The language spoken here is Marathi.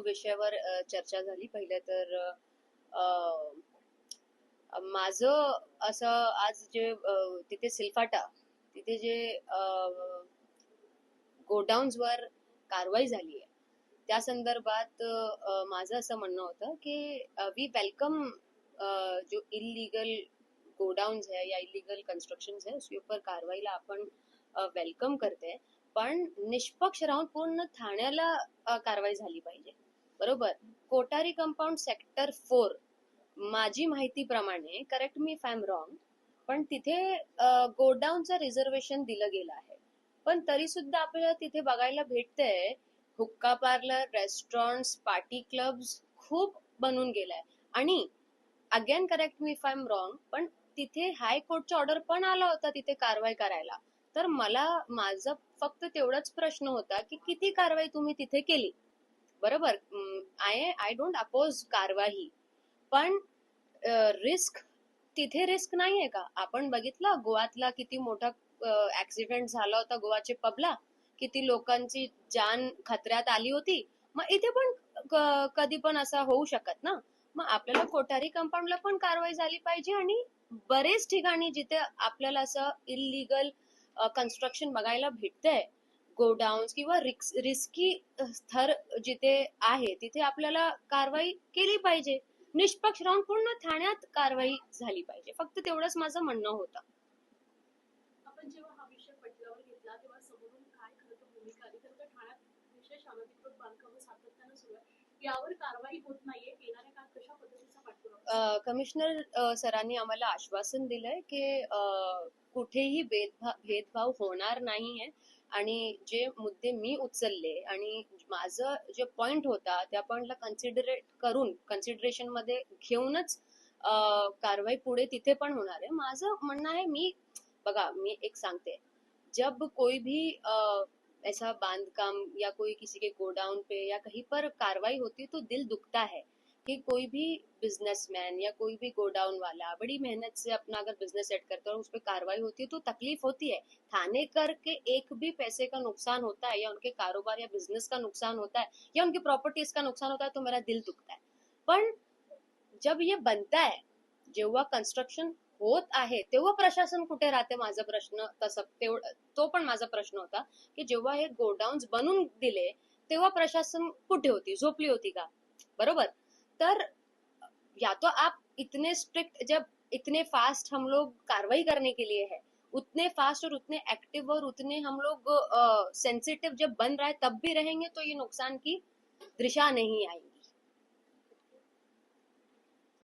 विषयावर चर्चा झाली. पहिले तर माझं असं आज जे तिथे सिल्फाटा तिथे जे गोडाऊन्स वर कारवाई झाली आहे त्या संदर्भात माझं असं म्हणणं होतं की वी वेलकम जो इलीगल गोडाउन्स है या इलीगल कंस्ट्रक्शन है उसके ऊपर कारवाईला आपण वेलकम करते, पण निष्पक्ष राहून पूर्ण ठाण्याला कारवाई झाली पाहिजे. बरोबर. कोठारी कंपाऊंड सेक्टर 4 माझी माहितीप्रमाणे, correct me if I am wrong, पण तिथे गोडाऊनचं रिझर्वेशन दिलं गेलं आहे. पण तरी सुद्धा आपल्याला तिथे बघायला भेटतंय हुक्का पार्लर, रेस्टॉरंट्स, पार्टी क्लब्स खूप बनून गेलाय. आणि again correct me if I am wrong, पण तिथे हायकोर्टचा ऑर्डर पण आला होता तिथे कारवाई करायला. तर मला माझा फक्त तेवढाच प्रश्न होता की किती कारवाई तुम्ही तिथे केली. बरोबर. आय डोंट अपोज कारवाई, पण रिस्क तिथे रिस्क नाहीये का? आपण बघितलं गोवातला किती मोठा ऍक्सिडेंट झाला होता गोवाच्या पबला, किती लोकांची जान खतऱ्यात आली होती. मग इथे पण कधी पण असं होऊ शकत ना. मग आपल्याला कोठारी कंपाऊंडला पण कारवाई झाली पाहिजे. आणि बरेच ठिकाणी जिथे आपल्याला असं इलिगल कन्स्ट्रक्शन बघायला भेटतंय, गोडाऊन्स किंवा रिस्की स्थर जिथे आहे तिथे आपल्याला कारवाई केली पाहिजे. निष्पक्ष राहून पूर्ण ठाण्यात कारवाई झाली पाहिजे. फक्त तेवढंच माझं म्हणणं होतं. आपण जेव्हा हा विषय पटलावर घेतला तेव्हा समोरून काय खरं तर भूमिका आली, तर ठाण्यात विशेष अनधिकृत बांधकाम सातत्यानं सुरू आहे, यावर कारवाई होत नाहीये. येणाऱ्या काळात कशा पद्धतीचा पाठपुरावा? कमिशनर सरांनी आम्हाला आश्वासन दिलंय की कुठेही भेदभाव होणार नाहीये. आणि जे मुद्दे मी उचलले आणि माझं जे पॉइंट होता त्या पॉइंटला कन्सिडरेशन मध्ये घेऊनच कारवाई पुढे तिथे पण होणार आहे. माझं म्हणणं आहे, बघा मी एक सांगते, जब कोई भी ऐसा बांधकाम या कोई किसी के गोडाउन पे या कहीं पर कारवाई होती तो दिल दुखता है कि कोई भी बिजनेसमैन या कोई भी गोडाउन वाला बड़ी मेहनत से अपना अगर बिजनेस सेट करता है और उस पर कारवाई होती है तो तकलीफ होती है. थाने करके एक भी पैसे का नुकसान होता है या उनके कारोबार या बिजनेस का नुकसान होता है या उनकी प्रॉपर्टीज का नुकसान होता है तो मेरा दिल दुखता है. पण जब ये बनता है, जेव्हा कन्स्ट्रक्शन होत आहे तेव्हा प्रशासन कुठे राहते, माझा प्रश्न तसं तो पण माझा प्रश्न होता की जेव्हा हे गोडाऊन्स बनून दिले तेव्हा प्रशासन कुठे होती, झोपली होती का? बरोबर. तर या तो आप इतने स्ट्रिक्ट, जब इतने फास्ट हम लोग कार्रवाई करने के लिए है, उतने फास्ट और उतने एक्टिव और उतने हम लोग सेंसिटिव जब बन रहा है तब भी रहेंगे तो ये नुकसान की दिशा नहीं आएगी.